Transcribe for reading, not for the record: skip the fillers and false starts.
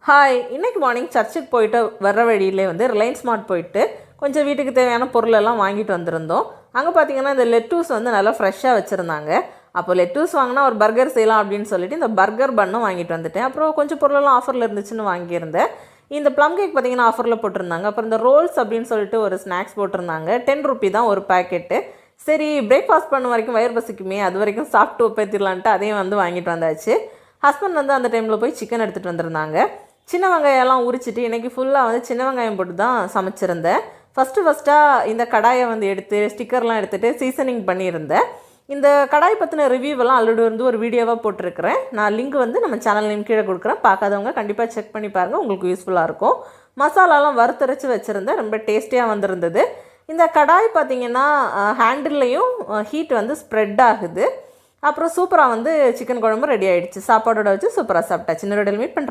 Hi, இன்னைக்கு morning சர்ச்சுக்கு போயிட்டு வர்ற வழியிலே வந்து ரிலையன்ஸ் மார்ட் போயிட்டு கொஞ்சம் வீட்டுக்கு தேவையான பொருளெல்லாம் வாங்கிட்டு வந்திருந்தோம். அங்கே பார்த்தீங்கன்னா இந்த லெட்டூஸ் வந்து நல்லா ஃப்ரெஷ்ஷாக வச்சுருந்தாங்க. அப்போ லெட்டூஸ் வாங்கினா ஒரு பர்கர் செய்யலாம் அப்படின்னு சொல்லிட்டு இந்த பர்கர் பன்னும் வாங்கிட்டு வந்துட்டேன். அப்புறம் கொஞ்சம் பொருளெல்லாம் ஆஃபரில் இருந்துச்சுன்னு வாங்கியிருந்தேன். இந்த ப்ளம் கேக் பார்த்தீங்கன்னா ஆஃபரில் போட்டிருந்தாங்க. அப்புறம் இந்த ரோல்ஸ் அப்படின்னு சொல்லிட்டு ஒரு ஸ்நாக்ஸ் போட்டிருந்தாங்க. 10 ரூபி தான் ஒரு பேக்கெட்டு. சரி, பிரேக்ஃபாஸ்ட் பண்ண வரைக்கும் வயிறு பசிக்குமே, அது வரைக்கும் சாப்பிட்டு ஒப்பேத்திடலான்ட்டு அதையும் வந்து வாங்கிட்டு வந்தாச்சு. ஹஸ்பண்ட் வந்து அந்த டைமில் போய் சிக்கன் எடுத்துகிட்டு வந்திருந்தாங்க. சின்ன வெங்காயம்லாம் உரிச்சிட்டு இன்றைக்கி ஃபுல்லாக வந்து சின்ன வெங்காயம் போட்டு தான் சமைச்சிருந்தேன். ஃபஸ்ட்டாக இந்த கடாயை வந்து எடுத்து ஸ்டிக்கர்லாம் எடுத்துகிட்டு சீசனிங் பண்ணியிருந்தேன். இந்த கடாய் பற்றின ரிவ்யூவெல்லாம் ஆல்ரெடி வந்து ஒரு வீடியோவாக போட்டிருக்கிறேன். நான் லிங்க் வந்து நம்ம சேனல் நேம் கீழே கொடுக்குறேன். பார்க்காதவங்க கண்டிப்பாக செக் பண்ணி பாருங்கள், உங்களுக்கு யூஸ்ஃபுல்லாக இருக்கும். மசாலாலாம் வறுத்தரைச்சி வச்சுருந்தேன், ரொம்ப டேஸ்டியாக வந்திருந்தது. இந்த கடாய் பார்த்திங்கன்னா ஹேண்டில்லையும் ஹீட் வந்து ஸ்ப்ரெட் ஆகுது. அப்புறம் சூப்பராக வந்து சிக்கன் குழம்பு ரெடி ஆகிடுச்சு. சாப்பாடோட வச்சு சூப்பராக சாப்பிட்டாச்சு. இன்னொரு மீட் பண்ணுறேன்.